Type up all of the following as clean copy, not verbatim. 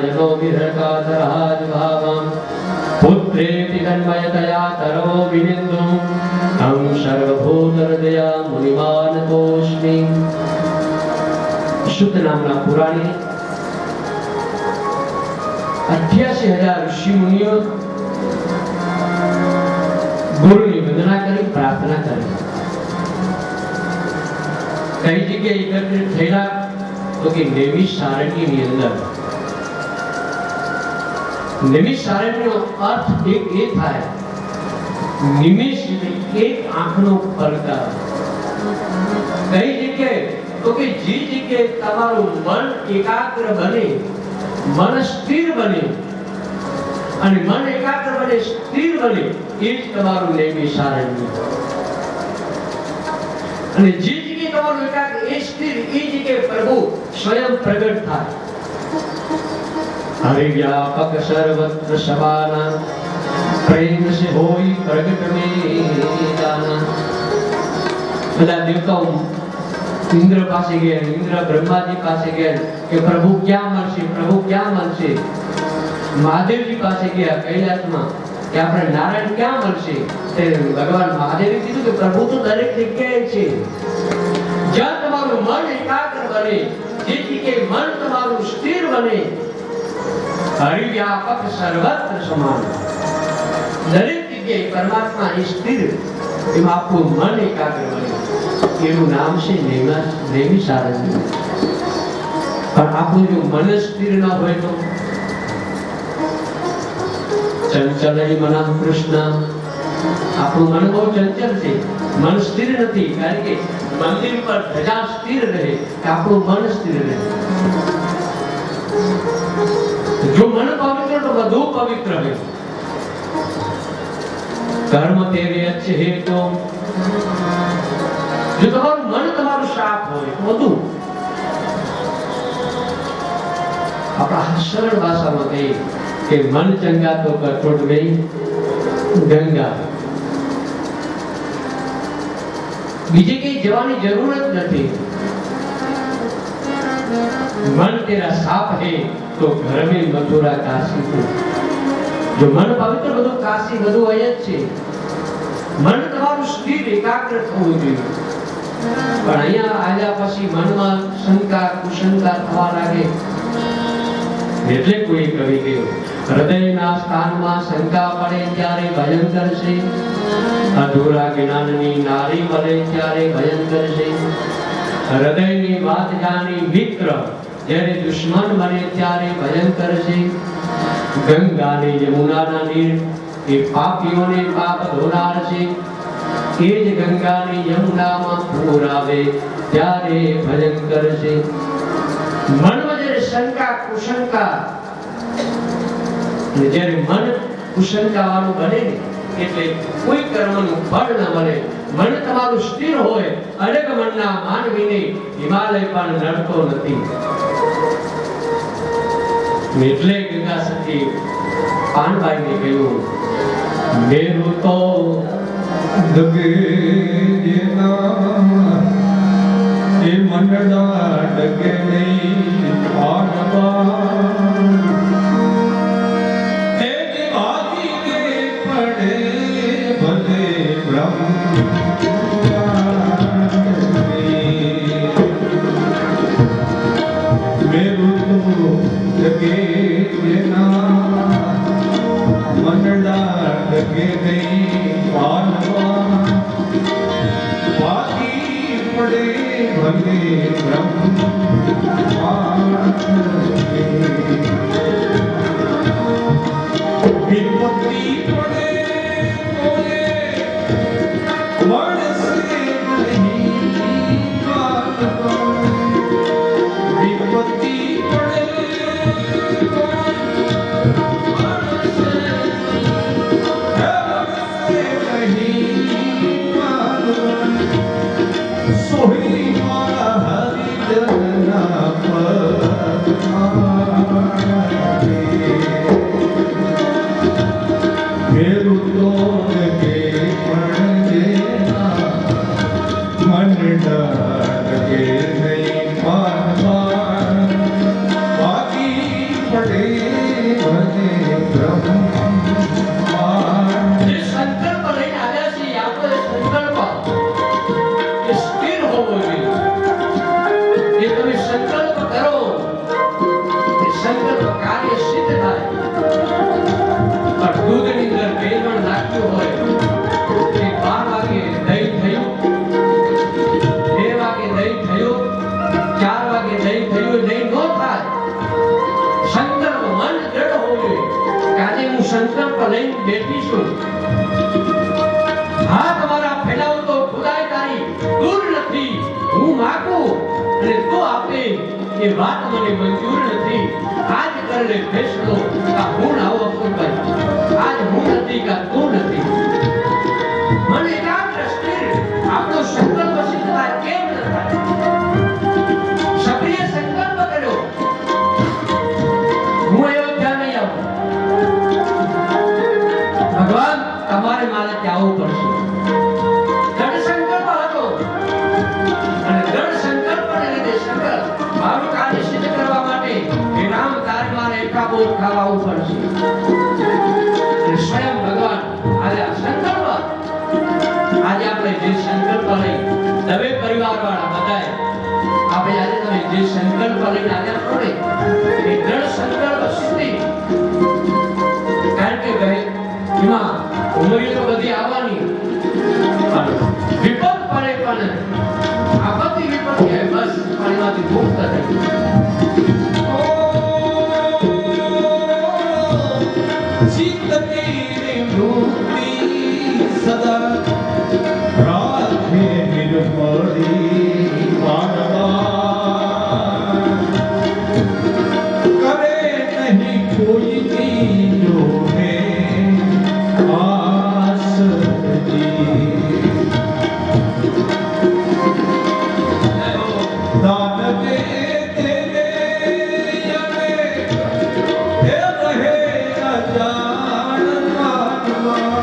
जनो विहरकातरहाद्भावं पुत्रेति तन्मयतया तरो विनिन्दुं तं सर्वभूतहृदया मुनिमानतोऽस्मि। શુદ્ધ નામના પુરાણે 88,000 ઋષિ મુનિઓ ગુરુની વંદના કરી પ્રાર્થના કરી. કઈ જગ્યાએ એકત્રિત થયેલા તો કે નૈમિષારણ્યની અંદર. નૈમિષારણ્યનો અર્થ એક એ થાય નિમિષ એક આંખનો પલકાર. કઈ જગ્યાએ તો કે જે જગ્યાએ તમારું મન એકાગ્ર બને, મન સ્થિર બને અને મન એકાગ્ર બને, સ્થિર બને, એ જ તમારું નૈમિષારણ્ય. અને જે જગ્યાએ તમારું એકાગ્ર એ સ્થિર, એ જગ્યાએ પ્રભુ સ્વયં પ્રગટ થાય. हरि व्यापक सर्वत्र सबाना प्रेम से होई प्रगट में जाना. બધા દેવતાઓ इंद्र પાસે ગયા, इंद्र ब्रह्माजी પાસે ગયા કે પ્રભુ ક્યાં મળશે, પ્રભુ ક્યાં મળશે. મહાદેવજી પાસે ગયા કૈલાસમાં કે આપણે નારાયણ ક્યાં મળશે. તે ભગવાન મહાદેવે કીધું કે પ્રભુ તો દરેક જગ્યાએ છે. જ્યાં તમારું મન એકાગ્ર બને, જે જગ્યાએ મન તમારું સ્થિર બને, હરિ વ્યાપક સર્વત્ર સમાન, દરેક જગ્યાએ પરમાત્મા સ્થિર, એમાં આપણું મન એકાગ્ર બને, એનું નામ છે નૈમિષારણ્ય. પણ આપણું જો મન સ્થિર ન હોય તો ચંચલય મનઃ કૃષ્ણ. આપણું મન બહુ ચંચલ છે, મન સ્થિર નથી. કારણ કે મંદિર પર ધજા સ્થિર રહે કે આપણું મન સ્થિર રહે. જો મન પવિત્ર તો બધું પવિત્ર હોય. કર્મ તેરે અચ્છે હે તો, જો તમારું મન તમારું સાફ હોય તો બધું. આપણા સરળ ભાષામાં કહીએ કે મન ચંગા તો કઠોળ ગઈ ગંગા. બીજે કઈ જવાની જરૂર જ નથી. मन तेरा साफ है तो घर में मथुरा काशी को. जो मन पवित्र બધું કાશી બધું હોય જ છે. મન તમારું સ્થિર એકાગ્ર થવું જોઈએ. પણ અહીંયા આવ્યા પછી મનમાં શંકા કુશંકા થવા લાગે એટલે કોઈ કવિ કહ્યું હૃદયના સ્થાનમાં શંકા પડે ત્યારે ભયંકર છે, અધૂરા જ્ઞાનની નારી મળે ત્યારે ભયંકર છે. હૃદયની વાત જાણી મિત્ર જ્યારે દુશ્મન બને ત્યારે ભયંકર છે. ગંગા ને યમુનાના નીર એ પાપીઓને પાપ ધોનાર છે. એ જ ગંગા ને યમુનામાં પૂર આવે ત્યારે ભયંકર છે. મનમાં જ્યારે શંકા કુશંકા, જ્યારે મન કુશંકા વાળું બને ને એટલે કોઈ કર્મનું ફળ ન મળે. મન તમારું સ્થિર હોય, અનેક મનના માનવીને હિમાલય પણ નડતો નથી. એટલે ગંગા સતી પાનબાઈને કહ્યું મેરું તો દગે જેના એ મંડળા ડગે નહીં આનવા એ જે ભાગી કે પડે ભલે બ્રહ્મ મેરું તો ડગે જેના મંડળા ડગે નહીં આનવા ભાગી પડે ભલે બ્રહ્મ વિપત્તિ પડે બોલે વળસે નહીં કાલવા. વિપત્તિ પડે સોહી મારા હરિજનના પદમાં બ્રહ્માંડ જે સંકલ્પ લઈને આવ્યા છીએ આપણો એ સંકલ્પ એ સ્થિર હોવો જોઈએ. જે તમે સંકલ્પ કરો એ સંકલ્પ કાર્ય સિદ્ધ થાય. પણ દૂધની અંદર ભેળવણ નાખ્યું હોય એ 12 વાગે દહીં થયું, 2 વાગે દહીં થયું, 4 વાગે દહીં થયું, દહીં ન થાય. સંકલ્પ મન દ્રઢ હોવું જોઈએ કે આજે હું સંકલ્પ લઈને બેઠી છું. હાથ મારા ફેલાવું તો ખુદાઈ તારી દૂર નથી. હું માગું અને તું આપે એ વાત મને મંજૂર નથી. આજ કરેલે ફેસલો આ હું આવો ભાઈ, આજ હું નથી કે તું નથી. મને એકાગ્ર સ્થિર આપણો સંકલ્પ સિદ્ધ થાય કેમ ન થાય? સક્રિય સંકલ્પ કર્યો હું અયોધ્યા નહીં આવું. ભગવાન તમારે મારે ત્યાં આવવું પડશે. દ્રઢ સંકલ્પ હતો અને દ્રઢ સંકલ્પને લીધે સંકલ્પ મારું કાર્ય સિદ્ધ કરવા માટે હે રામ તારે મારે એકાબોધ ખાવા આવવું પડશે. અને સ્વયં ભગવાન આજે આ સંકલ્પ આજે આપણે જે સંકલ્પ લઈ દવે પરિવાર વાળા બધાએ આપણે આજે તમે જે સંકલ્પ લઈને આવ્યા છો ને એ દ્રઢ સંકલ્પ સિદ્ધિ. કારણ કે ભાઈ એમાં ઉમરીઓ તો બધી આવવાની પણ વિપત પડે પણ આપત્તિ વિપત્તિ આવે બસ પણ એમાંથી મુક્ત થઈ. ચિત્ત તેરે મૂર્તિ સદા રાખે નિર્મળી માનવા કરે નહીં કોઈની જોહે આસજી દાનવે તેરે યમે હે રહે અજાણ માનવા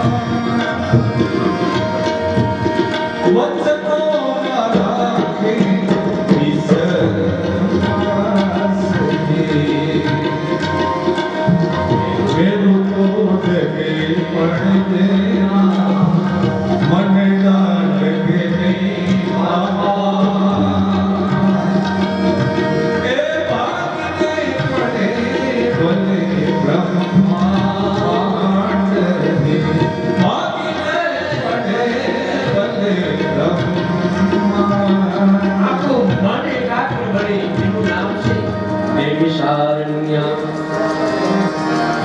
વચનો રાખે વિસર્વાસજી વેરું તો જગે પડે મને ના લગે નહીં બાબા એ ભાગને પડે ભલે બ્રહ્માંડ ભાગને પડે ભલે બ્રહ્માંડ. આખું મન એકાગ્ર બને એનું નામ છે નૈમિષારણ્ય.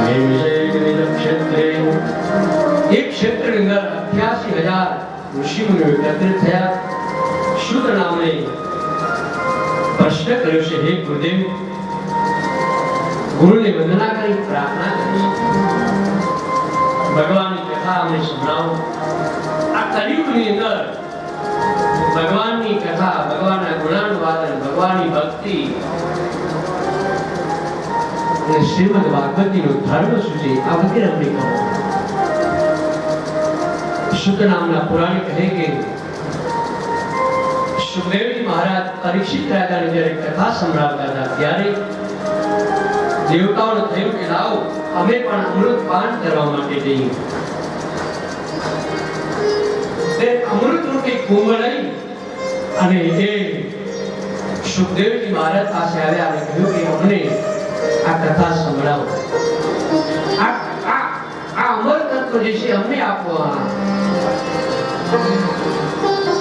નૈમિષે ક્ષેત્રે એક ક્ષેત્રની અંદર 88,000 ઋષિમુનિઓ એકત્રિત થયા. શુદ્ધ નામને પ્રશ્ન કર્યો છે હે ગુરુદેવ, ગુરુને વંદના કરી પ્રાર્થના કરી ભગવાનની કથા અમને સંભળાવો. આ કલિયુગની અંદર ભગવાનની કથા, ભગવાનના ગુણાનુવાદન, ભગવાનની ભક્તિ અને શ્રીમદ ભાગવતીનો ધર્મ શું છે આ વગેરે અમને કહો. શુદ્ધ નામના પુરાણી કહે કે સુખદેવજી મહારાજ પરીક્ષિત રાજાને જ્યારે કથા સંભળાવતા હતા ત્યારે દેવતાઓને થયું કે લાવો અમે પણ અમૃત પાન કરવા માટે જઈએ. તે અમૃત રૂપી કુંભ લઈ અને એ સુખદેવજી મહારાજ પાસે આવ્યા અને કહ્યું કે અમને આ કથા સંભળાવો. આ અમર તત્વ જે છે અમને આપો.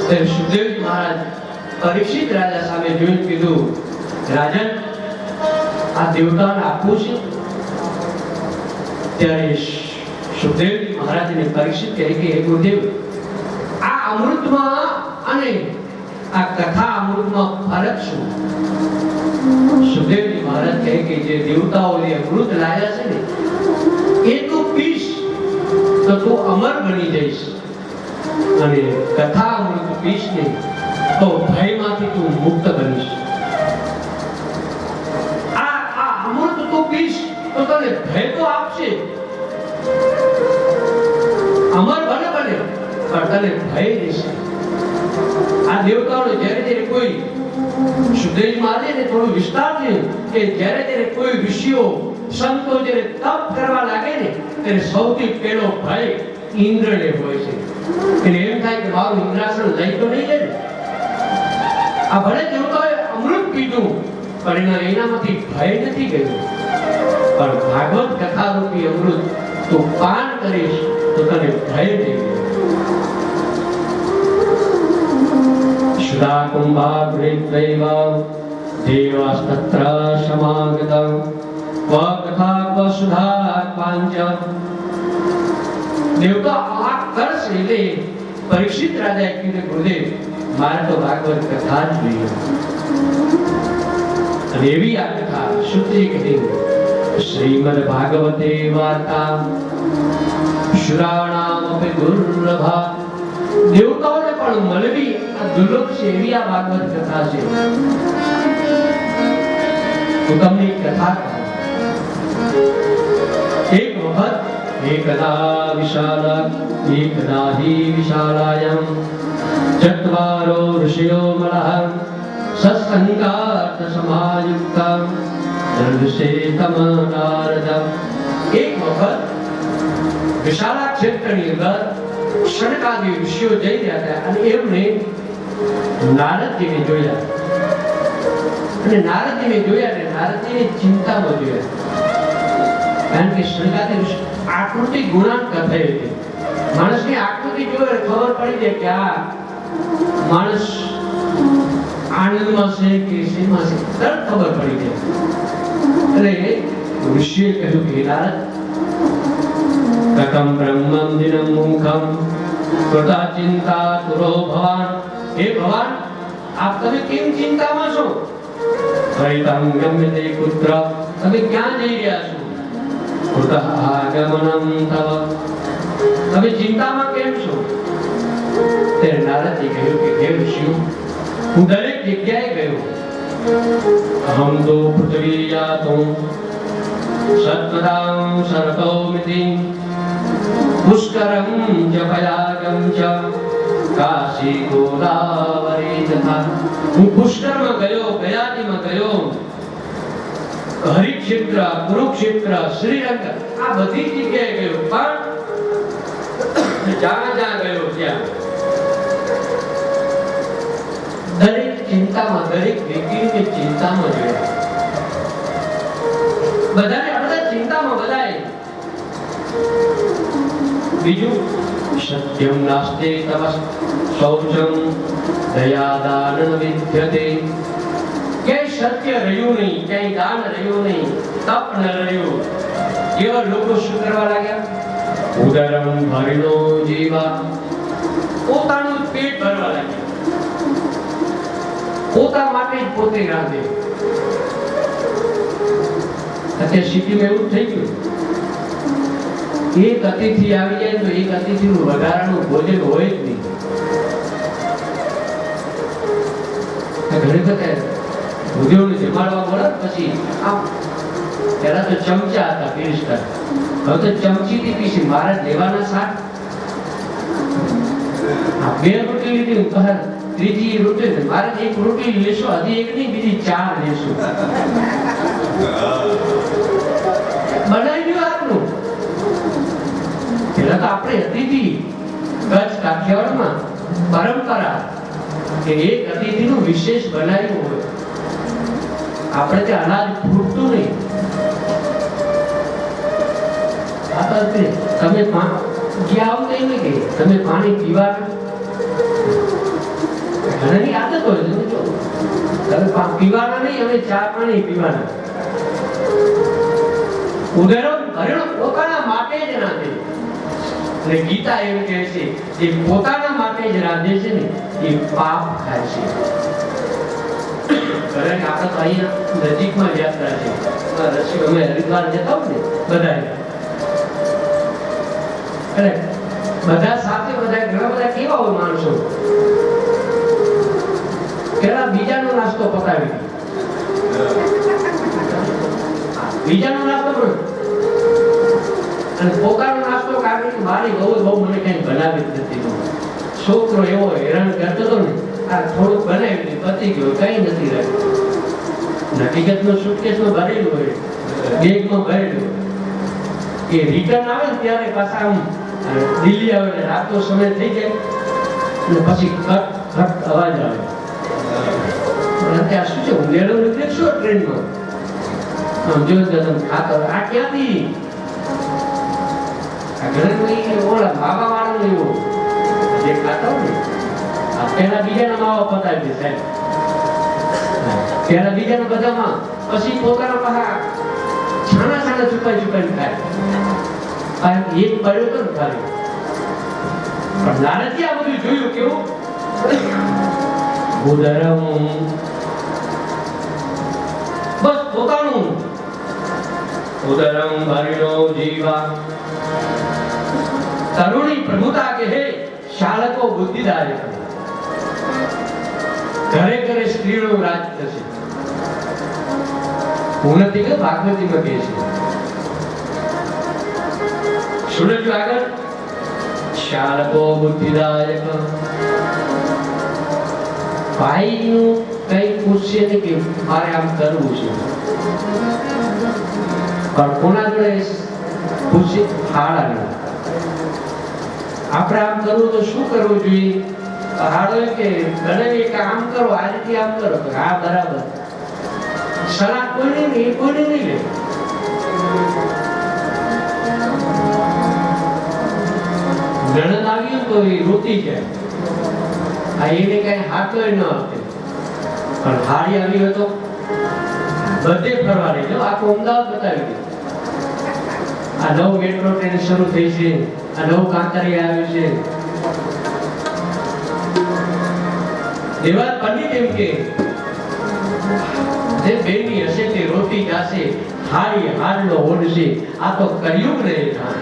ત્યારે સુખદેવજી મહારાજ પરીક્ષિત રાજા સામે જોઈને કીધું, રાજન આ દેવતાને આપવું છે. ત્યારે સુખદેવજી મહારાજને પરીક્ષિત કહે કે હે ગુરુદેવ, આ અમૃતમાં અને આ કથા અમૃતમાં ફરક શું? સુખદેવજી મહારાજ કહે કે જે દેવતાઓ એ અમૃત લાયા છે ને એ તું પીશ તો તું અમર બની જઈશ, અને કથા અમૃત પીશ ને તો ભયમાંથી તું મુક્ત બનીશ. આ અમૃત તું પીશ તો તને ભય તો આપશે, અમર બને પણ તને ભય રહેશે. આ દેવતાઓને જ્યારે કોઈ સુખદેવજી મહારાજે થોડું વિસ્તાર છે કે જ્યારે કોઈ ઋષિઓ સંતો જ્યારે તપ કરવા લાગે ને ત્યારે સૌથી પહેલો ભય ઇન્દ્રને હોય છે. એને એમ થાય કે મારું ઇન્દ્રાસન લઈ તો નહીં જાય ને. આ ભલે દેવતાઓએ અમૃત પીધું પણ એનામાંથી ભય નથી ગયું. પણ ભાગવત કથા રૂપી અમૃત તું પાન કરીશ તો તને ભય નહીં ગયું. સુધા કુંભાગ્રેત્વૈવ દેવાસ્તત્ર સમાગતં કથા કસુધા પાંચ. દેવતા આ કરશે એટલે પરીક્ષિત રાજાએ કીધું ગુરુદેવ મારે તો ભાગવત કથા જ જોઈએ. અને એવી આ કથા શુદ્ધિ કહી શ્રીમદ ભાગવતે વાર્તા શ્રાવણામપી દુર્લભા. દેવતાઓને પણ મળવી આ દુર્લભ છે એવી આ ભાગવત કથા છે. હું તમને એક કથા કહું. એક વખત એકદા હિ વિશાલાયમ ચત્વારો ઋષયો મલઃ સત્સંગાત સમાયુક્તં દર્શે તમ નારદ. એક વખત વિશાલા ક્ષેત્રની અંદર શનકાદી ઋષિઓ જઈ રહ્યા હતા અને એમણે નારદજીને જોયા. અને નારદજીને જોયા ને નારદજીને ચિંતામાં જોયા. કારણ કે શનકાદી ઋષિ આકૃતિ ગુણાંક થઈ હતી. માણસની આકૃતિ જોઈને ખબર પડી જાય કે આ માણસ આનંદમાં છે કે શેમાં છે તરત ખબર પડી જાય. એટલે ઋષિએ કહ્યું કે નારદ કથમ બ્રહ્મં દિનમ મુખમ કૃતા ચિંતા તુરો ભવાન. હે ભગવાન આપ તમે કેમ ચિંતામાં છો? હરિતં ગમ્યતે પુત્ર. તમે ક્યાં જઈ રહ્યા છો? કૃતઃ આગમનં તવ. તમે ચિંતામાં કેમ છો? ત્યારે નારદજી કહ્યું કે હે ઋષિઓ હું દરેક જગ્યાએ ગયો. અહમ તો પૃથ્વી યાતો સત્વદાં સરતો મિતિ પુષ્કરં જપયાગં ચ કાશી ગોદાવરી તથા. હું પુષ્કરમાં ગયો, ગયાજીમાં ગયો, હરિક્ષેત્ર, કુરુક્ષેત્ર, શ્રીરંગ આ બધી જગ્યાએ ગયો. પણ જ્યાં જ્યાં ગયો ત્યાં દરેક ચિંતામાં, દરેક વ્યક્તિને ચિંતામાં જોયા. બધા ચિંતામાં બધાએ. બીજું સત્યમ નાસ્તે તપસ શૌચમ દયાદાન વિદ્યતે. કે સત્ય રહ્યું નહીં, ક્યાંય દાન રહ્યું નહીં, તપ ન રહ્યું. એવા લોકો શું કરવા લાગ્યા? ઉદરમ ભરિનો જીવા. પોતાનું પેટ ભરવા લાગ્યા. પોતા માટે જ પોતે રાંધે. અત્યારે સિટીમાં એવું થઈ ગયું. એક અતિથિ આવી જાય તો એક અતિથિનું વધારાનું ભોજન હોય જ નહીં. ઘણી વખત ભૂદેવને જમાડવા મળે પછી આમ પહેલા તો ચમચા હતા પીરસતા, હવે તો ચમચીથી પીસી મારે લેવાના શાક. બે રોટલી લીધી બહાર, ત્રીજી રોટલી મારે એક રોટલી લેશો, હજી એક નહીં બીજી 4 લેશો. બનાવી દો આપનું. પેલા તો આપણે અતિથિ કચ્છ કાઠિયાવાડમાં પરંપરા કે એક અતિથિનું વિશેષ બનાવ્યું હોય. આપણે ત્યાં અનાજ ફૂટતું નહીં. તમે ગયા આવું કઈ નહીં કે તમે પાણી પીવાના ઘણાની આદત હોય છે. તમે પીવાના નહીં, અમે ચા પાણી પીવાના. ઉદરો ભરેલો પોતાના માટે જ રાંધે. અને ગીતા એમ કહે છે જે પોતાના માટે જ રાંધે છે ને એ પાપ ખાય છે. કારણ કે આપણે તો અહીંયા નજીકમાં યાત્રા છે, અમે હરિદ્વાર જતા હોય ને બધા, એટલે બધા સાથે બધા ઘણા બધા કેવા હોય માણસો, પેલા બીજાનો નાસ્તો પતાવી બીજાનો નાસ્તો પણ અને પોતાનો નાસ્તો કાઢી મારી બહુ મને કઈ બનાવી જ નથી. છોકરો એવો હેરાન કરતો હતો ને, આ થોડુંક બનાવી પતી ગયો, કઈ નથી રહ્યું. હકીકતમાં સુટકેસમાં ભરેલું હોય. બેગમાં ભરેલું. એ રિટર્ન આવે ને ત્યારે પાછા આમ દિલ્હી આવે ને રાતનો સમય થઈ જાય અને પછી કટ કટ અવાજ આવે. ત્યાં શું છે ઊંઘેલો નીકળે શું ટ્રેનમાં આમ જોયું ખાતો આ ક્યાંથી આ ઘરે ઓલા બાબા વાળો એવો જે ખાતો ને આ પેલા બીજાના માવા પતાવી દે સાહેબ, પેલા બીજાના બધામાં પછી પોતાના પાછા છાણા છાણા છુપાઈ ખાય. કારણ કે એક પડ્યો તો ને ખાલી પણ લાલચી આ બધું જોયું કેવું ઉદરમ બસ પોતાનું ઉદરમ ભરિણો જીવા તરુણી પ્રભુતા કે હે શાલકો બુદ્ધિદાયક. ઘરે ઘરે સ્ત્રીઓનું રાજ થશે. ઉન્નતિ કે ભાગવતીમાં કહે છે. સુનજો આગળ. શાલકો બુદ્ધિદાયક. ભાઈનું કઈ પૂછશે ને કે મારે આમ કરવું છે પણ કોના જોડે પૂછે હાડા. આપણે આમ કરવું તો શું કરવું જોઈએ? હાડો કે બને કે આમ કરો આ રીતે આમ કરો. હા બરાબર. સલાહ કોઈને નહીં, કોઈને નહીં લે. નણંદ આવ્યું તો એ રોતી જાય. આ એને કઈ હાથો ન આપે પણ હાડી આવી હોય તો બધે ફરવા લઈ જાઓ. આખું અમદાવાદ બતાવી દે. આ નવું મેટ્રો ટ્રેન શરૂ થઈ છે, આ નવું કાંકરિયા આવ્યું છે. દેવાલ પંડિત એમ કે જે બેની હશે તે રોટી જાશે, હાડી હાડલો ઓઢશે. આ તો કળિયુગ ને થાય.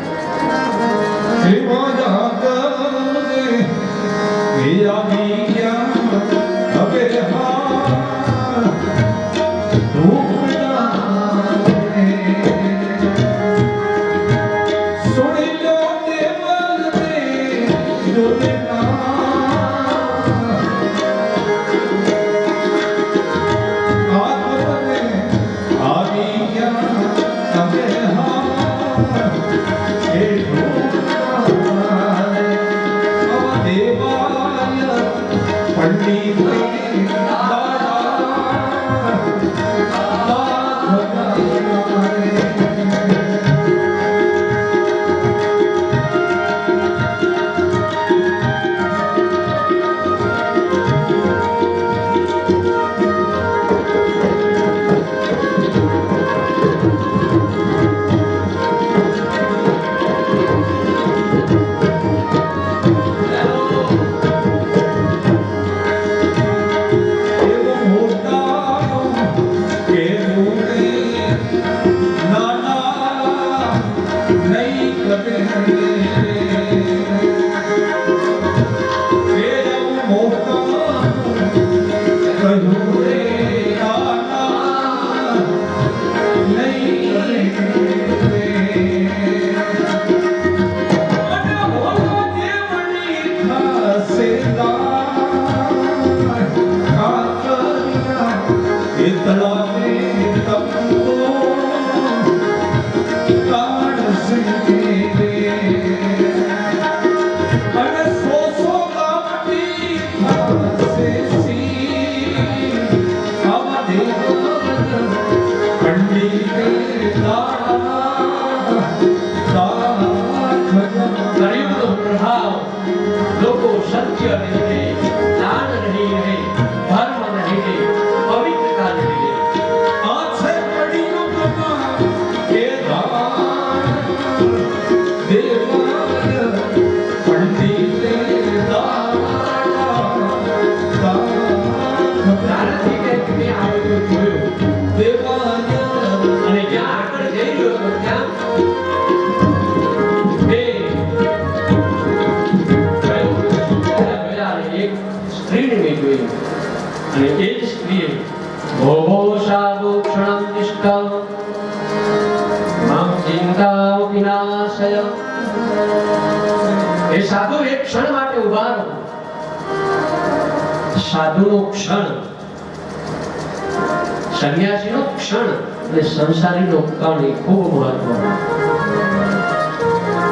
અને સંસારીનો કણ એ ખૂબ મહત્વનો.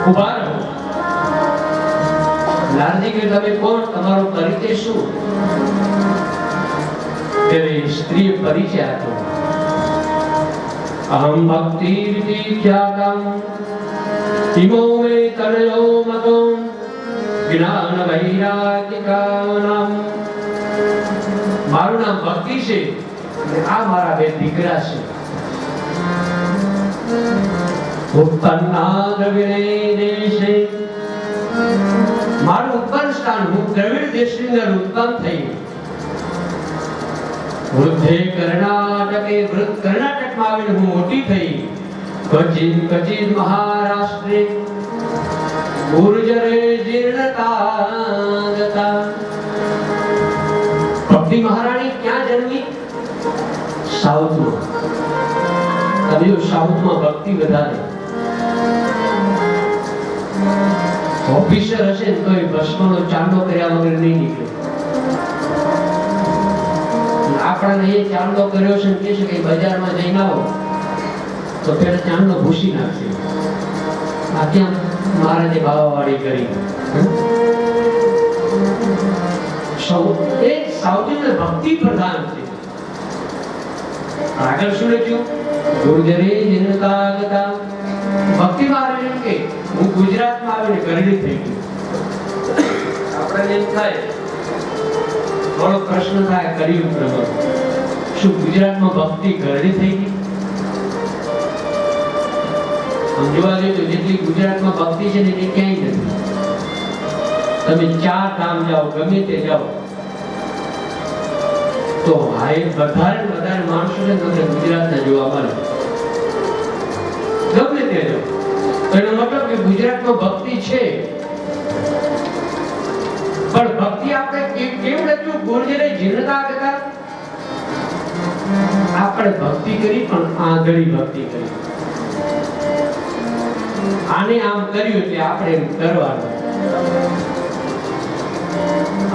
ઉભા રહો. નારજી કે તમે કોણ, તમારો પરિચય શું? ત્યારે સ્ત્રીએ પરિચય આપ્યો. અહમ ભક્તિ ખ્યાતમ ઇમો મે તનયો મતો જ્ઞાન વૈરાગ્યકાનમ. મારું નામ ભક્તિ છે અને આ મારા બે દીકરા છે. ઉત્પન્ના દ્રવિણે દેશે. મારું ઉત્પન્ન સ્થાન, હું દ્રવિડ દેશની અંદર ઉત્પન્ન થઈ. વૃદ્ધે કર્ણાટકે, કર્ણાટકમાં આવીને હું મોટી થઈ. ક્વચિત મહારાષ્ટ્રે ગુર્જરે જીર્ણતા. ભક્તિ મહારાણી ક્યાં જન્મી? સાઉથમાં. તમે સાઉથમાં ભક્તિ વધારે. ઓફિસર હશે ને તો એ ભસ્મનો ચાંદો કર્યા વગર નહીં નીકળે. આપણાને એ ચાંદો કર્યો છે કે છે કે બજારમાં જઈને આવો તો પેલા ચાંદો ભૂસી નાખશે. આ ક્યાં મહારાજે બાવાવાળી કરી. એ સાઉથની ભક્તિ પ્રધાન છે. આગળ શું લખ્યું? ગુર્જરે જનતા. ભક્તિમાં આવીને કે હું ગુજરાતમાં આવીને ગરડી થઈ ગઈ. આપણે એમ થાય, થોડો પ્રશ્ન થાય, કળિયુગ પ્રભુ શું ગુજરાતમાં ભક્તિ ગરડી થઈ ગઈ? આમ જોવા જઈએ તો જેટલી ગુજરાતમાં ભક્તિ છે ને એ ક્યાંય નથી. તમે 4 ધામ જાઓ, ગમે તે જાઓ તો વધારે માણસો છે તમને ગુજરાતના જોવા મળે. ગમે તે જાઓ. એનો મતલબ કે ગુજરાતમાં ભક્તિ છે. પણ ભક્તિ આપણે કેમ લખ્યું? ગુર્જરે જીર્ણતા કરતા. આપણે ભક્તિ કરી પણ આંધળી ભક્તિ કરી. આને આમ કર્યું એટલે આપણે એમ કરવાનું.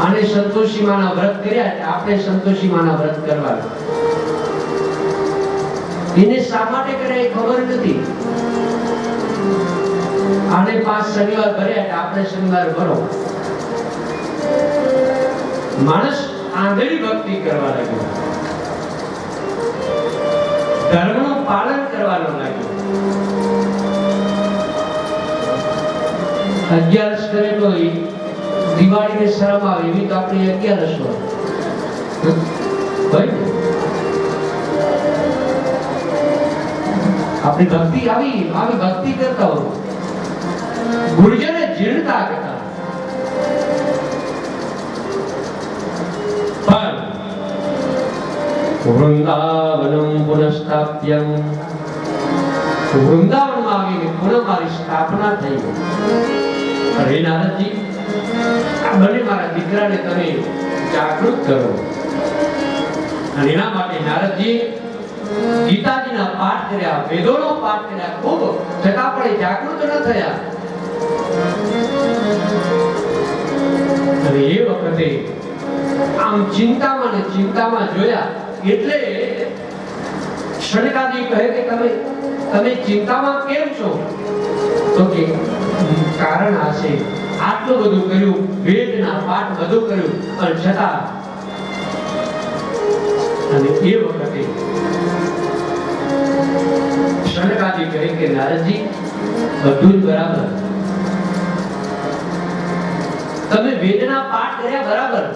આને સંતોષી માના વ્રત કર્યા એટલે આપણે સંતોષી માના વ્રત કરવાના. એને શા માટે કરે એ ખબર નથી. આને 5 શનિવાર ભર્યા એટલે આપણે શનિવાર ભરો. માણસ આંધળી ભક્તિ કરવા લાગ્યો. ધર્મનું પાલન કરવાનો લાગ્યો. 11 કરે તો દિવાળીને શરમ આવે એવી તો આપણી 11 હોય. આપણી ભક્તિ આવી ભક્તિ કરતા હોય. ગુર્જરે જીર્ણતા કરતા. પણ વૃંદાવનમ પુનઃસ્થાપ્યમ. વૃંદાવનમાં આવીને પુનઃ મારી સ્થાપના થઈ. અરે નારદજી, આ બંને મારા દીકરાને તમે જાગૃત કરો. અને એના માટે નારદજી ગીતાજીના પાઠ કર્યા, વેદોનો પાઠ કર્યા ખૂબ, છતાં પણ એ જાગૃત ન થયા. અને એ વખતે આમ ચિંતામાં જોયા એટલે શનકાજી કહે કે તમે ચિંતામાં કેમ છો? તો કે કારણ આ છે, આટલું બધું કર્યું, વેદના પાઠ બધું કર્યું, પણ છતાં. અને એ વખતે શનકાજી કહે કે નારદજી બધું જ બરાબર, તમે વેદના પાઠ કર્યા બરાબર,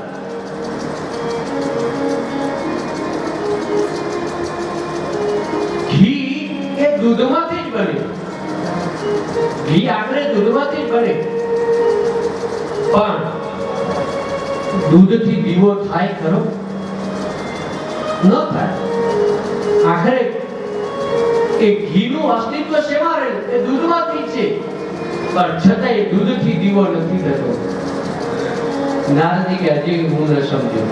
ઘી એ દૂધમાંથી જ બને, ઘી આખરે દૂધમાંથી જ બને, પણ દૂધથી દીવો થાય ખરો? ન થાય. આખરે એ ઘીનું અસ્તિત્વ શેમાં રહેલું? એ દૂધમાંથી છે, પણ છતાં એ દૂધથી દીવો નથી થતો. નારદજી કે હજી હું ન સમજ્યો.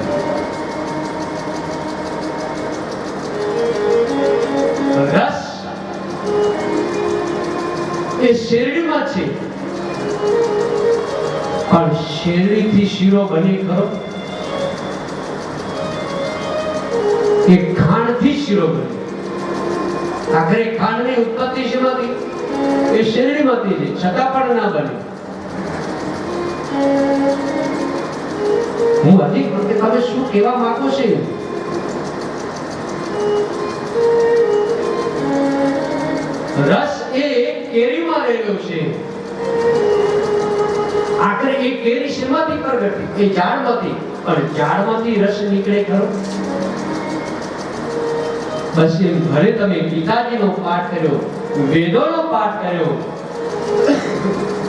રસ એ શેરડીમાં છે, પણ શેરડીથી શીરો બને ખરો? એ ખાંડથી શીરો બને. આખરે ખાંડની ઉત્પત્તિ શેમાંથી? એ શેરડીમાંથી છે, છતાં પણ ના બની. હું હજી તમે શું કહેવા માંગો છો? રસ એ કેરીમાં રહેલો છે. આખરે એ કેરી શેમાંથી પ્રગટી? એ ઝાડમાંથી. પણ ઝાડમાંથી રસ નીકળે ખરો? બસ એમ ઘરે તમે ગીતાજીનો પાઠ કર્યો, વેદોનો પાઠ કર્યો,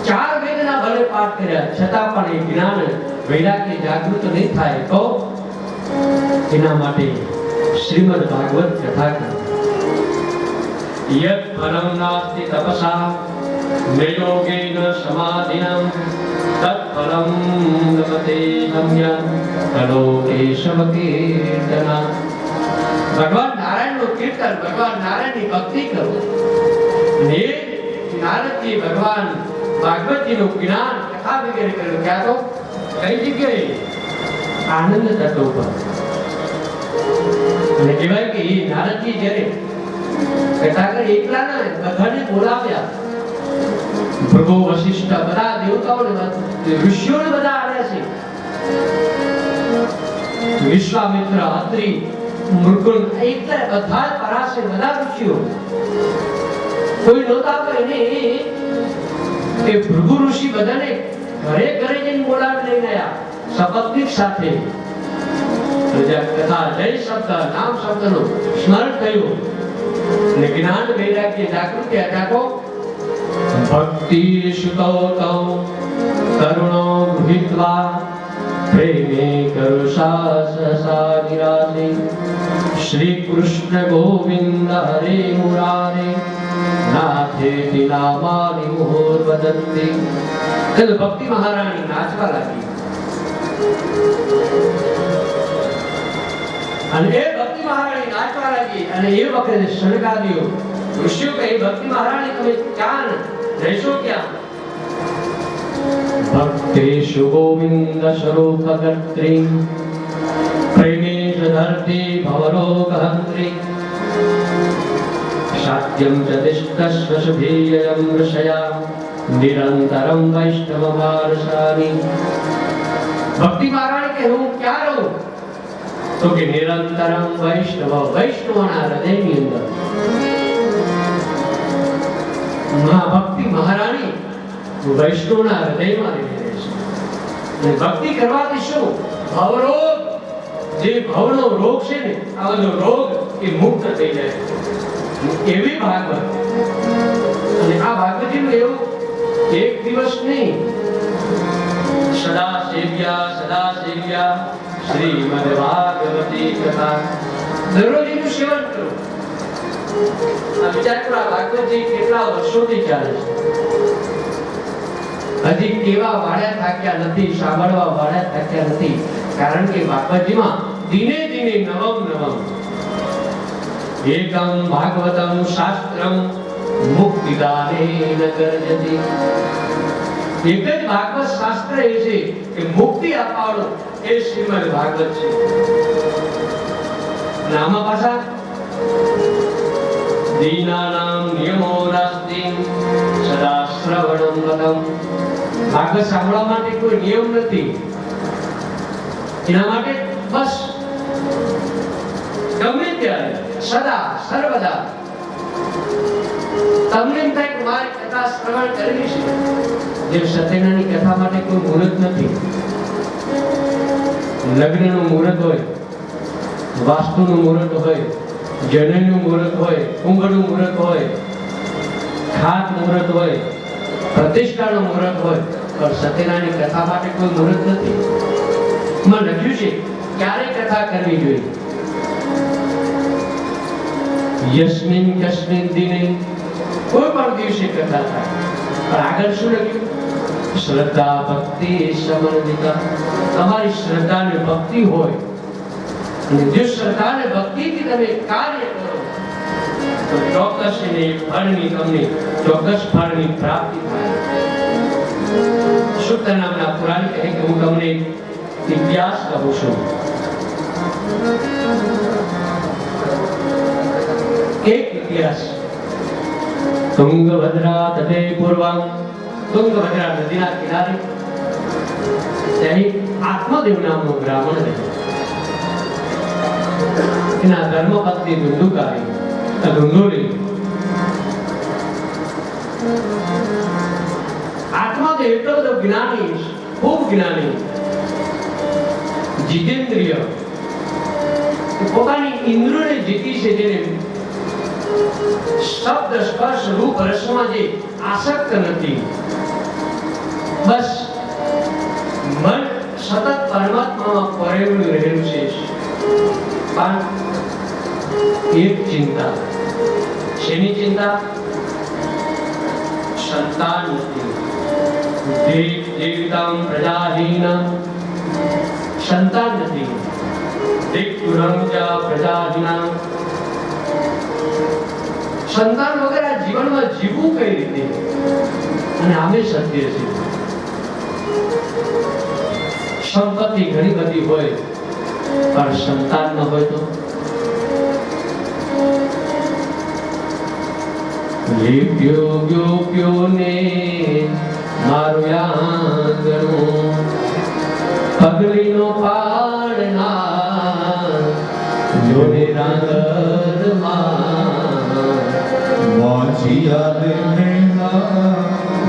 4 વેદના ભલે પાઠ કર્યા, છતાં પણ એ જ્ઞાન વૈરાગ્ય જાગૃત નહીં થાય તો એના માટે શ્રીમદ ભાગવત કથા કરો. યત ફલમ નાસ્તિ તપસા નિયોગેન સમાધિના તત ફલમ લભતે ગમ્યં તલો કેશવ કીર્તના. ભગવાન નારાયણનું કીર્તન, ભગવાન નારાયણની ભક્તિ કરો. ને નારદજી ભગવાન ભાગવતજીનું જ્ઞાન કથા વગેરે કર્યું. ક્યાં તો કઈ જગ્યાએ? આનંદ તત્વ પર. અને કહેવાય કે એ નારદજી જ્યારે કથા કરી એકલા ના, બધાને બોલાવ્યા. ભૃગુ, વશિષ્ઠ બધા દેવતાઓને, ઋષિઓને બધા આવ્યા છે. વિશ્વામિત્ર, અત્રિ, મૃગુલ, એટલે બધા પરાશર, બધા ઋષિઓ. કોઈ નહોતા તો એને એ ભૃગુ ઋષિ બધાને ઘરે ઘરે જઈને બોલાવી લઈને આવ્યા સપત્નિક સાથે. કથા જય શબ્દ, નામ શબ્દનું સ્મરણ થયું અને જ્ઞાન વૈરાગ્ય જાગૃતિ અટાકો. ભક્તિ સુતો કરુણો ગૃહીત્વા પ્રેમે કરુષા નિરાશે. શ્રી કૃષ્ણ ગોવિંદ હરે મુરારે નાથેતિ નામાનિ મુહુર વદંતિ. એટલે ભક્તિ મહારાણી નાચવા લાગી. અને એ ભક્તિ મહારાણી નાચવા લાગી અને એ વખતે શણગારીઓ ઋષિઓ કહે, ભક્તિ મહારાણી તમે ક્યાં રહેશો? ક્યાં? ભક્તેષુ ગોવિંદ સ્વરૂપકર્ત્રી પ્રેમેષ ધરતી ભવરોગહંત્રી શાત્યં ચ તિષ્ઠસ્વ શુભીયં ઋષયા નિરંતરં વૈષ્ણવમાર્ષાનિ. ભક્તિ મહારાણી કે હું ક્યાં રહું? તો કે નિરંતરમ વૈષ્ણવ, વૈષ્ણવના હૃદયની અંદર. ભક્તિ મહારાણી વૈષ્ણવના હૃદયમાં રહે છે. અને ભક્તિ કરવાથી શું? ભવરોગ, જે ભવનો રોગ છે ને, આ બધો રોગ એ મુક્ત થઈ જાય. એવી ભાગવત. અને આ ભાગવતીનું એવું એક દિવસ નહીં, સદા સેવ્યા શ્રીમદ ભાગવતી કથા. દરરોજ એનું સેવન કરો. આ વિચાર કરો, આ ભાગવતજી કેટલા વર્ષોથી ચાલે છે. હજી કેવા વાળ્યા થાક્યા નથી, સાંભળવા વાળ્યા થાક્યા નથી. કારણ કે ભાગવતજીમાં દિને દિને નવમ એકમ ભાગવતમ શાસ્ત્રમ મુક્તિદાનેન ગર્જતિ. એક જ ભાગવત શાસ્ત્ર એ છે કે મુક્તિ અપાવવાનું, એ શ્રીમદ ભાગવત છે. નામા પાછા દીનાનામ નિયમો નાસ્તિ સદા શ્રવણમ વદમ. ભાગવત સાંભળવા માટે કોઈ નિયમ નથી. એના માટે બસ ગમે ત્યારે સદા સર્વદા તમને એમ થાય કે મારે કથા શ્રવણ કરવી છે. જે સત્યનારાયણની કથા માટે કોઈ મુહૂર્ત નથી. લગ્નનું મુહૂર્ત હોય, વાસ્તુનું મુહૂર્ત હોય, જનનનું મુહૂર્ત હોય, કુંભનું મુહૂર્ત હોય, ખાત મુહૂર્ત હોય, પ્રતિષ્ઠાનું મુહૂર્ત હોય, પણ સત્યનારાયણની કથા માટે કોઈ મુહૂર્ત નથી. માં લખ્યું છે ક્યારે કથા કરવી જોઈએ. યસ્મિન કસ્મિન દિને, કોઈ પણ દિવસે કથા થાય. પણ આગળ શું લખ્યું? શ્રદ્ધા ભક્તિ સમન્વિતા. તમારી શ્રદ્ધા અને ભક્તિ હોય, અને જો શ્રદ્ધા અને ભક્તિથી તમે કાર્ય કરો તો ચોક્કસ એને ફળની, તમને ચોક્કસ ફળની પ્રાપ્તિ થાય. શુદ્ધ નામના પુરાણ કહે કે હું તમને ઇતિહાસ કહું છું એક ઇતિહાસ. તુંગભદ્રા તટે પૂર્વમ, તુંગભદ્રા નદીના કિનારે ત્યાં આત્મદેવ નામનો બ્રાહ્મણ રહ્યો. એના ધર્મપત્ની ધુંધુકારી આત્માદેવ એટલો બધો જ્ઞાની, ખૂબ જ્ઞાની, જીતેન્દ્રિય, પોતાની ઇન્દ્રિયોને જીતી છે, જેને શબ્દ સ્પર્શ રૂપ રસમાં જે આસક્ત નથી. બસ મન સતત પરમાત્મામાં પરેલું રહેલું છે. પણ એક ચિંતા, શેની ચિંતા? સંતાન નથી. દેવતામ પ્રજાહીનમ, સંતાન નથી. દિક્પુરમ ચ પ્રજાહીનમ, સંતાન વગર આ જીવનમાં જીવવું કઈ રીતે? અને આમે સત્ય છે. સંપત્તિ ઘણી બધી હોય પણ સંતાન ન હોય તો ગોપ્યોને મારું આંગણું પગલીનો પાડનાર જોને રાંગરમાં વાંચિયા રે મેણા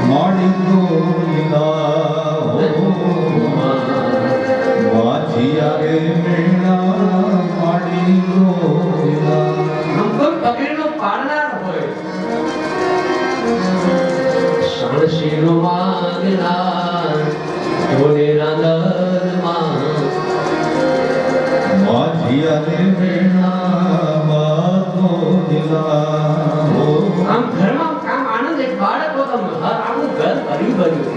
માડી ગોયલા, વાંચિયા રે મેણા માડી ગોયલા. આમ કોઈ પગલીનો પાડનાર હોય, સણસીનો માંગનાર જોને રાંગરમાં વાંચિયા રે મેણા માતો દિલા. આમ ઘરમાં કામ આનંદ, એક બાળક વગર આખું ઘર ભર્યું ભર્યું.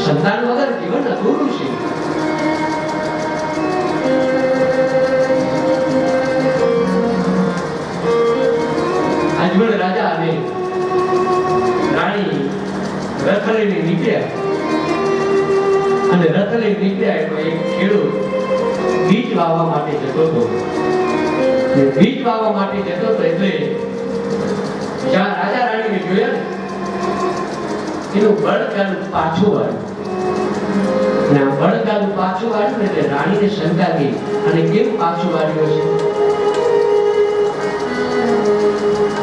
સંતાન વગર જીવન અધૂરું છે. આજમલ રાજા અને રાણી રથ લઈને નીકળ્યા, અને રથ લઈને નીકળ્યા એટલે એક ખેડૂત બીજ વાવવા માટે જતો હતો. બીજ વાવવા માટે જતો હતો એટલે જ્યાં રાજા રાણીને જોયા ને, એનું બળગાડું પાછું વાળ્યું. અને આ બળગાડું પાછું વાળ્યું ને એટલે રાણીને શંકા ગઈ, અને કેમ પાછું વાળ્યું હશે?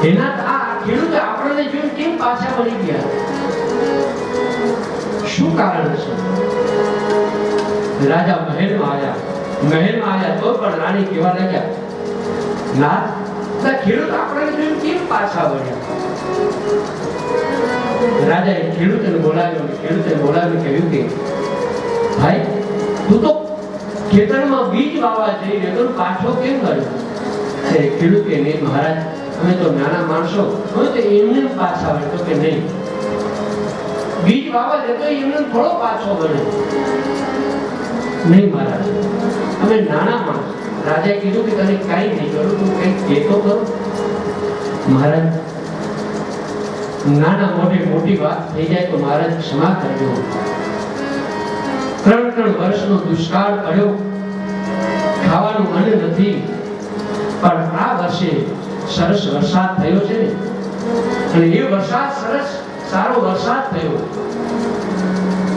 એના આ ખેડૂત આપણને જોઈને કેમ પાછા વળી ગયા? શું કારણ છે? રાજા મહેલમાં આવ્યા તો પણ રાણી કહેવા લાગ્યા, નાથ, ખેડૂત આપણને જોઈને કેમ પાછા વળ્યા? રાજાએ ખેડૂતને બોલાવ્યો, કહ્યું કે ભાઈ, તું તો ખેતરમાં બીજ વાવવા જઈ રહ્યો તો પાછો કેમ વળ્યો? ખેડૂત કે નહીં મહારાજ, અમે તો નાના માણસો, અમે તો એમને પાછા વળે. તો કે નહીં, બીજ વાવવા જતો એમને થોડો પાછો વળે. નહીં મહારાજ, અમે નાના માણસ. રાજાએ કીધું કે તને કાંઈ નહીં કરું, તું કંઈક કહેતો કરો. મહારાજ, નાના મોટી વાત થઈ જાય તો મહારાજ ક્ષમા કરજો. 3 વર્ષનો દુષ્કાળ પડ્યો, ખાવાનું અન્ન નથી. પણ આ વર્ષે સરસ વરસાદ થયો છે ને, અને એ વરસાદ સારો વરસાદ થયો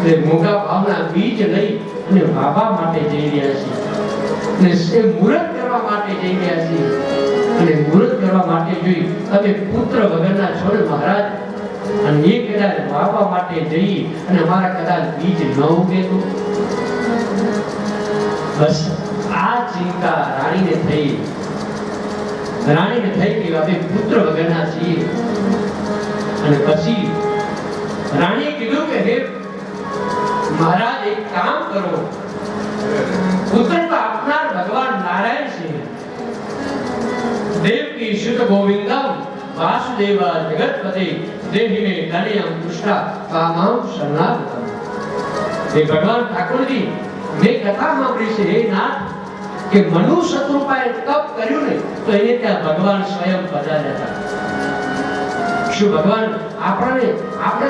એટલે મોટા ભાવના બીજ લઈ અને વાવવા માટે જઈ રહ્યા છીએ, અને એ મુહૂર્ત કરવા માટે જઈ રહ્યા છીએ. અને મુહૂર્ત કરવા માટે જોઈ તમે પુત્ર વગરના છો ને મહારાજ, અને એ કદાચ વાવવા માટે જઈ અને અમારા કદાચ બીજ ન ઉગે તો? બસ આ ચિંતા રાણીને થઈ કે અમે પુત્ર વગરના છીએ. અને પછી રાણીએ કીધું કે હે મહારાજ, એક કામ કરો, પુત્ર તો આપનાર ભગવાન નારાયણ છે. દેવકી શુદ્ધ ગોવિંદમ વાસુદેવા જગતપતે દેહિને તનયમ કૃષ્ણ કામમ શરણાગતમ. એ ભગવાન ઠાકોરજી મેં કથા સાંભળી છે, હે નાથ, કે મનુ શત્રુપાએ તપ કર્યું ને તો એને ત્યાં ભગવાન સ્વયં પધાર્યા હતા. શું ભગવાન આપણે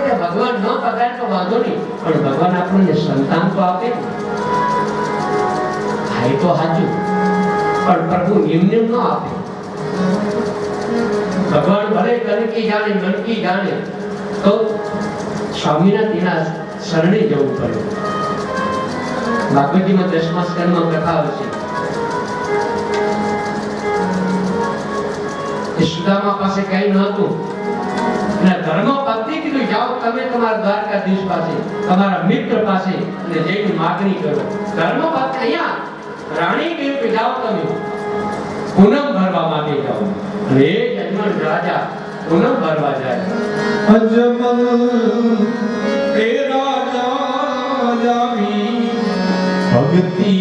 ત્યાં ભગવાન ન પધારે તો વાંધો નહીં, પણ ભગવાન આપણને સંતાન તો આપે. હા, એ તો સાચું, પણ પ્રભુ એમને ન આપે. ભગવાન ભલે કનકી જાણે મનકી જાણે તો સ્વામીના તેના શરણે જવું પડે. ભાગવતીમાં 10મા સ્કંદમાં કથા છે. એ સુદામા પાસે કઈ નહોતું અને ધર્મ પત્ની કીધું જાઓ તમે તમારા દ્વારકાધીશ પાસે તમારા મિત્ર પાસે અને જઈને માગણી કરો. ધર્મ પત્ની અહીંયા રાણી કહ્યું કે જાઓ તમે પૂનમ ભરવા માટે જાઓ અને એ યજમાન રાજા પૂનમ ભરવા જાય. અજમલ એ રાજા જાવી ભક્તિ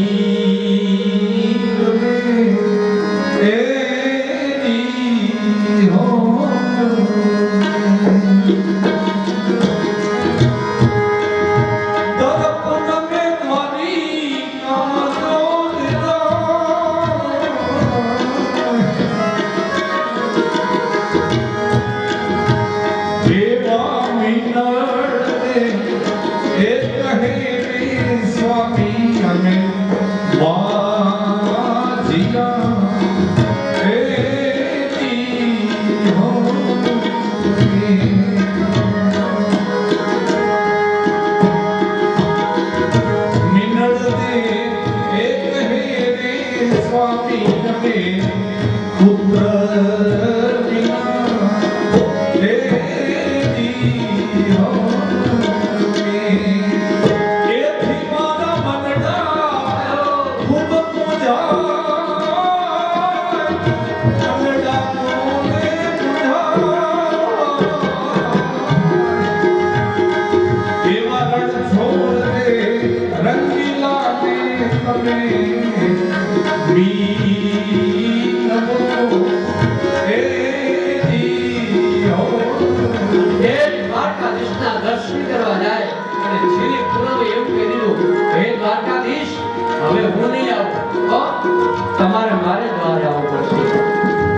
તમારે મારે દ્વારે આવવું પડશે.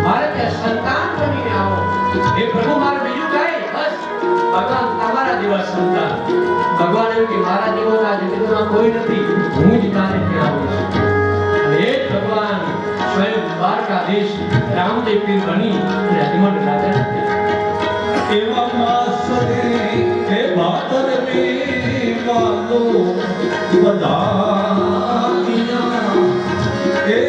મારે ત્યાં સંતાન બનીને આવો. એ પ્રભુ મારે બીજું કાંઈ બસ ભગવાન તમારા જેવા સંતાન. ભગવાન એવું કે મારા જેવો આ જગતમાં કોઈ નથી, હું જ તારે ત્યાં આવીશ. અને એ ભગવાન સ્વયં દ્વારકાધીશ રામદેવ પીર બની અને અજમલ રાજા એવા માસરે એ ભાદર મે વાલો બધાયા એ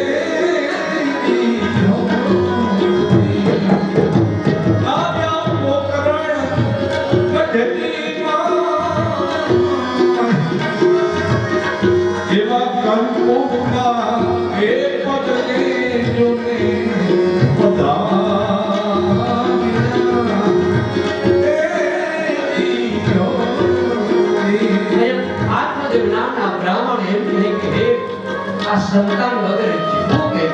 સંતાન વગર જીવવું કેમ?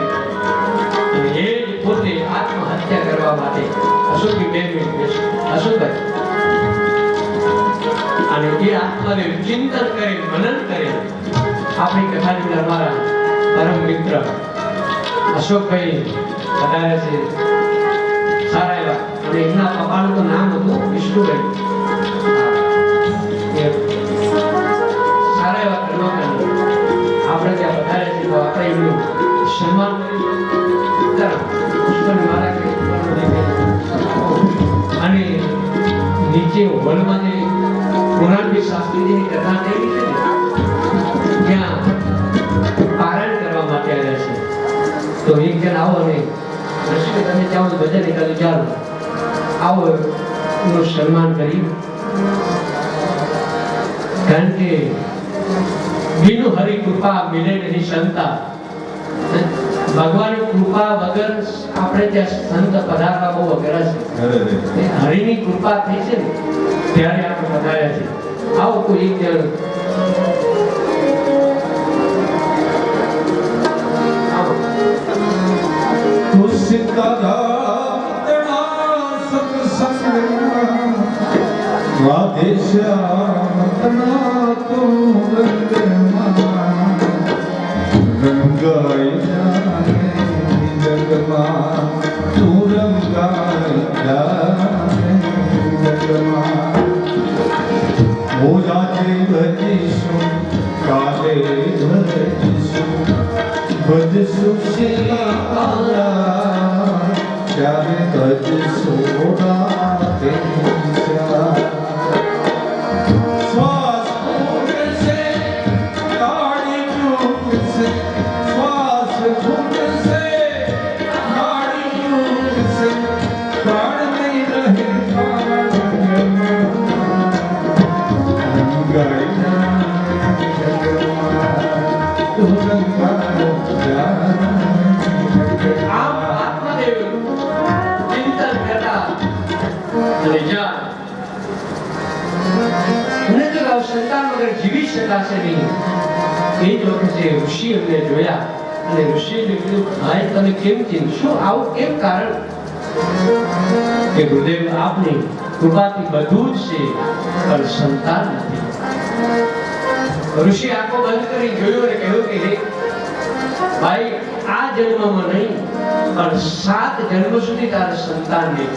એ જ પોતે આત્મહત્યા કરવા માટે અશોકની 2 મિનિટ બેસે. અશોકભાઈ અને એ આત્માને ચિંતન કરે મનન કરે. આપણી કથાની અંદર અમારા પરમ મિત્ર અશોકભાઈ પધાર્યા છે. સારા એવા અને એમના પપ્પાનું નામ હતું વિષ્ણુભાઈ. સારા એવા કર્મકાંડ આપણે ત્યાં વધારે છે તો આપણે એમનું સન્માન અને નીચે હોલમાં જે પુરાણની શાસ્ત્રીજીની કથા થયેલી છે ને ત્યાં પારાયણ કરવા માટે આવ્યા છે. તો એક જણ આવો અને દર્શક તમે ચાહો તો ભજન એકાદું ચાલો આવો એનું સન્માન કરી. કારણ કે બીનું હરી કૃપા મિલે નહીં સંતા. ભગવાનની કૃપા વગર આપણે ત્યાં સંત પધારવા બહુ અઘરા છે. હરિની કૃપા થઈ છે ને ત્યારે આપણે પધાર્યા છે. આવો કોઈ એક જણ રાધે શ્યામ તના તું રંગમાં રંગાઈ જાને જગમાં તું રંગાઈ જાને જગમાં હો જાતે ભજીશું કાલે ભજીશું ભજશું શિલા અને જા મને તો આ સંતાન વગર જીવી શકાશે નહીં. એ જ વખતે ઋષિ એમને જોયા અને ઋષિને કીધું, ભાઈ તમે કેમ ચીંધશો? આવું કેમ કારણ? કે ગુરુદેવ આપની કૃપાથી બધું જ છે પણ સંતાન નથી. ઋષિ આંખો બંધ કરી જોયું અને કહ્યું કે હે ભાઈ, આ જન્મમાં નહીં પણ 7 જન્મ સુધી તારે સંતાન નહીં.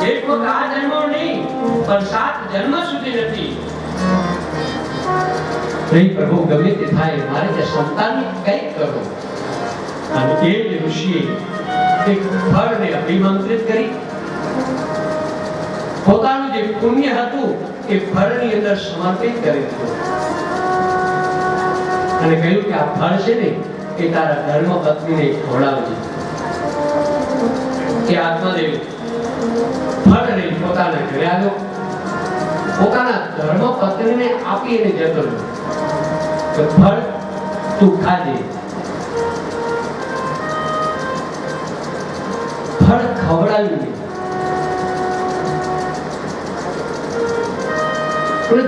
એક વખત આ જન્મ નહીં પણ 7 જન્મ સુધી નથી. નહીં પ્રભુ, ગમે તે થાય મારે તે સંતાનની કંઈક કરો. અને એ જ ઋષિએ એક ફળને અભિમંત્રિત કરી પોતાનું જે પુણ્ય હતું એ ફળની અંદર સમર્પિત કરી દીધું અને કહ્યું કે આ ફળ છે ને એ તારા ધર્મ પત્નીને ખવડાવજે. કે આત્માદેવ ફળ લઈ પોતાના ઘરે આવ્યો, પોતાના ધર્મ પત્નીને આપી અને જતો રહ્યો. ફળ તું ખાજે. ફળ ખવડાવ્યું નહીં.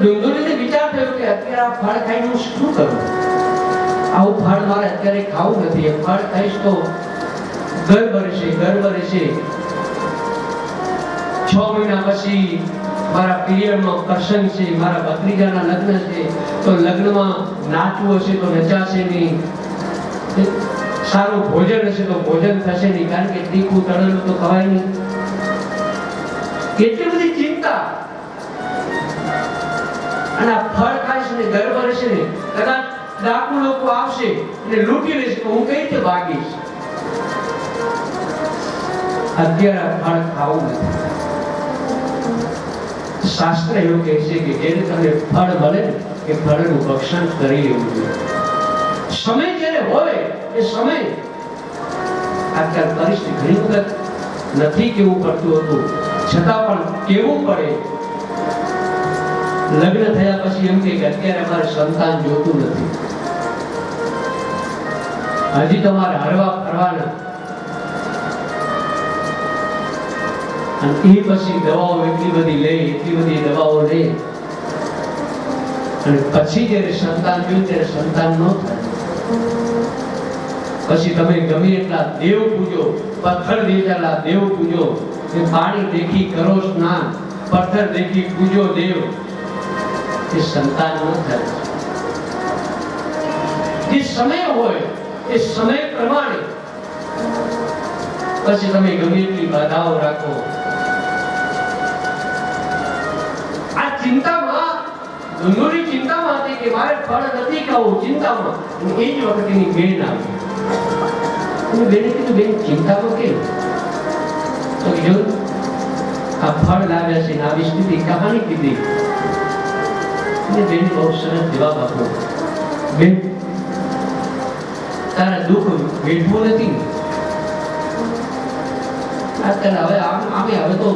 દુંદુરીને વિચાર થયો કે અત્યારે આ ફળ ખાઈને હું શું કરું? આવું ફળ મારે અત્યારે ખાવું નથી. એ ફળ ખાઈશ તો ગર્ભ રહેશે. 6 મહિના પછી મારા પિરિયડમાં પ્રસંગ છે, મારા ભત્રીજાના લગ્ન છે, તો લગ્નમાં નાચવું હશે તો નચાશે નહીં, સારું ભોજન હશે તો ભોજન થશે નહીં, કારણ કે તીખું તળેલું તો ખવાય નહીં. કેટલી બધી ચિંતા. અને આ ફળ ખાઈશ ને ગર્ભ રહેશે ને, કદાચ ડાકુ લોકો આવશે અને લૂંટી લેશે તો હું કઈ રીતે ભાગીશ? અત્યારે આ ફળ ખાવું નથી. શાસ્ત્ર એવું કહે છે કે જ્યારે તમને ફળ મળે ને એ ફળનું ભક્ષણ કરી લેવું જોઈએ. સમય જ્યારે હોય એ સમય. આજકાલ પરિસ્થિતિ ઘણી વખત નથી કેવું પડતું હતું, છતાં પણ કેવું પડે. લગ્ન થયા પછી એમ કે અત્યારે અમારે સંતાન જોતું નથી, હજી તમારે હરવા ફરવાના. અને એ પછી દવાઓ એટલી બધી લે, અને પછી જ્યારે સંતાન જોયું ત્યારે સંતાન ન થાય. પછી તમે ગમે એટલા દેવ પૂજો, પથ્થર દેખાલા દેવ પૂજો, કે પાણી દેખી કરો સ્નાન, પથ્થર દેખી પૂજો દેવ, એ સંતાન ન થાય. જે સમય હોય એ સમય પ્રમાણે પછી તમે ગમે એટલી બાધાઓ રાખો. આ ચિંતામાં ડુંગળી ચિંતામાં હતી કે મારે ફળ નથી ખાવું, ચિંતામાં. એ જ વખતે એની બેન આવી. બેને કીધું, બેન ચિંતામાં કેમ? તો કીધું આ ફળ લાવ્યા છે, આવી સ્થિતિ કહાની કીધી. બેન બહુ સરસ જવાબ આપો, બેન તારા દુઃખ વેઠવું નથી. અત્યારે હવે તો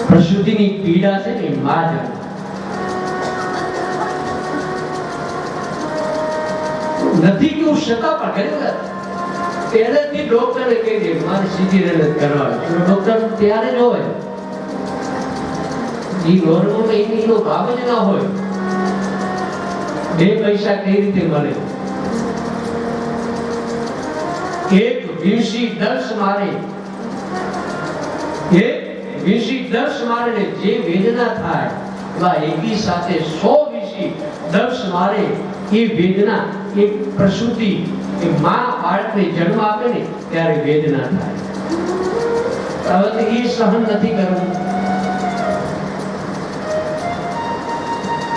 પ્રસૂતિની પીડા છે ને માં જાણે. નથી કેવું છતાં પણ ઘણી વખત પહેલેથી ડોક્ટરે કહી દે મારે સિઝેરિયન જ કરવાનું. ડોક્ટર ત્યારે જ હોય, એ નોર્મલ એનો ભાવ જ ના હોય. 2 પૈસા કઈ રીતે મળે? એક વીંસી દર્શ મારે, ને જે વેદના થાય એવા એકી સાથે 100 વીંસી દર્શ મારે. એ વેદના, એ પ્રસૂતિ, એ માં બાળકને જન્મ આપે ને ત્યારે વેદના થાય. હવે તો એ સહન નથી કરવું.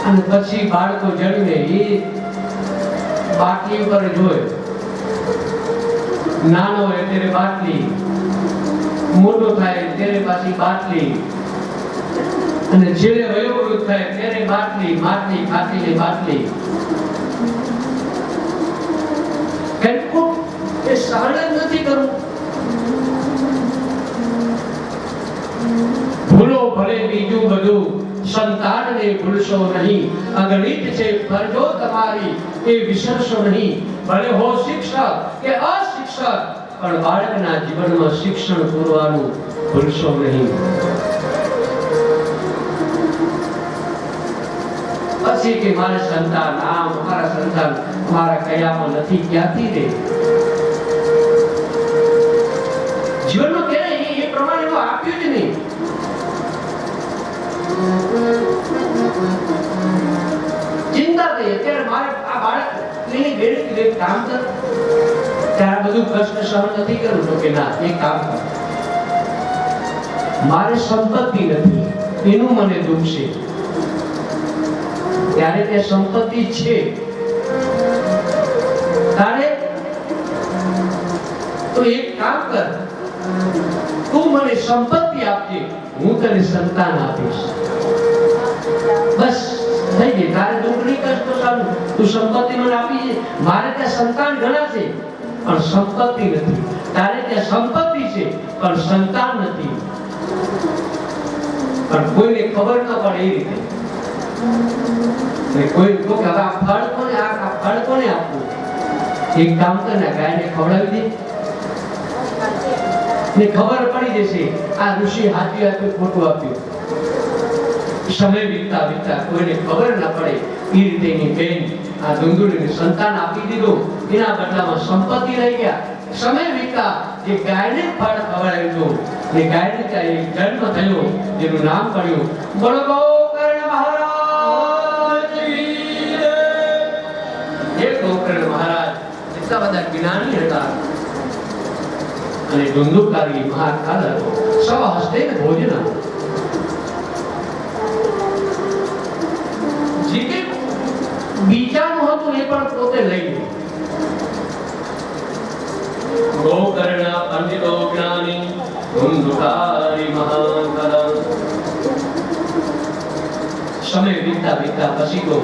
અને પછી બાળકો જન્મે એ બાટલી ઉપર જોય, નાનો હોય ત્યારે બાટલી, મોટો થાય ત્યારે પાછી બાટલી, અને છેલ્લે વયોવૃદ્ધ થાય ત્યારે બાટલી ખાતી બાટલી. એ સહન જ નથી કરવું. ભૂલો ભલે બીજું બધું, સંતાનને ભૂલશો નહીં. અગણિત છે ફરજો તમારી, એ વિસરશો નહીં. ભલે હો શિક્ષક કે અશિક્ષક, પણ બાળકના જીવનમાં શિક્ષણ પૂરવાનું ભૂલશો નહીં. પછી કે મારા સંતાન આમ, મારા સંતાન મારા કયામાં નથી, ક્યાંથી રે? જીવનમાં ક્યારે એ પ્રમાણે એનું આપ્યું જ નહીં. ચિંતા થઈ અત્યારે મારે આ બાળક એની બેટી એક કામ કર, ત્યારે બધું કષ્ટ સહન નથી કરવું. તો કે ના, એક કામ કર, મારે સંપત્તિ નથી એનું મને દુઃખ છે. ત્યારે તે સંપત્તિ છે તારે, તો એક કામ કર, તું મને સંપત્તિ આપજે, હું તને સંતાન આપીશ. બસ થઈ ગઈ. તારે દુઃખ નહીં, કષ્ટ સારું, તું સંપત્તિ મને આપી છે. મારે ત્યાં સંતાન ઘણા છે પણ સંપત્તિ નથી. તારે ત્યાં સંપત્તિ છે પણ સંતાન નથી. પણ કોઈને ખબર ન પડે એ રીતે. કોઈ તો કે આ ફળ કોને, આ ફળ કોને આપવું? એક કામ કર ને, ગાયને ખવડાવી દે ને ખબર પડી જશે આ ઋષિ હાથી આપ્યું, ખોટું આપ્યું. સમય વીતતા વીતતા કોઈને ખબર ના પડે એ રીતે એની બેન આ ધુંધુડીને સંતાન આપી દીધું. એના બદલામાં સંપત્તિ રહી ગયા. સમય વીતતા જે ગાયને ફળ ખવડાવ્યું ને ગાયને ત્યાં એક જન્મ થયો જેનું નામ પડ્યું બોલો ગોકર્ણ મહારાજ. એ ગોકર્ણ મહારાજ એટલા બધા જ્ઞાની હતા અને ધુંધુકારી મહાકાલ હતો. સવ હસ્તે ભોજન હતું. જે બીજાનું હતું એ પણ પોતે લઈ ગયો. ગોકર્ણ પંડિતો જ્ઞાની ધુંધુકારી મહાકાલ. સમય વીતતા વીતતા પછી તો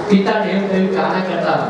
પિતાને એમ કહ્યું કે આના કરતા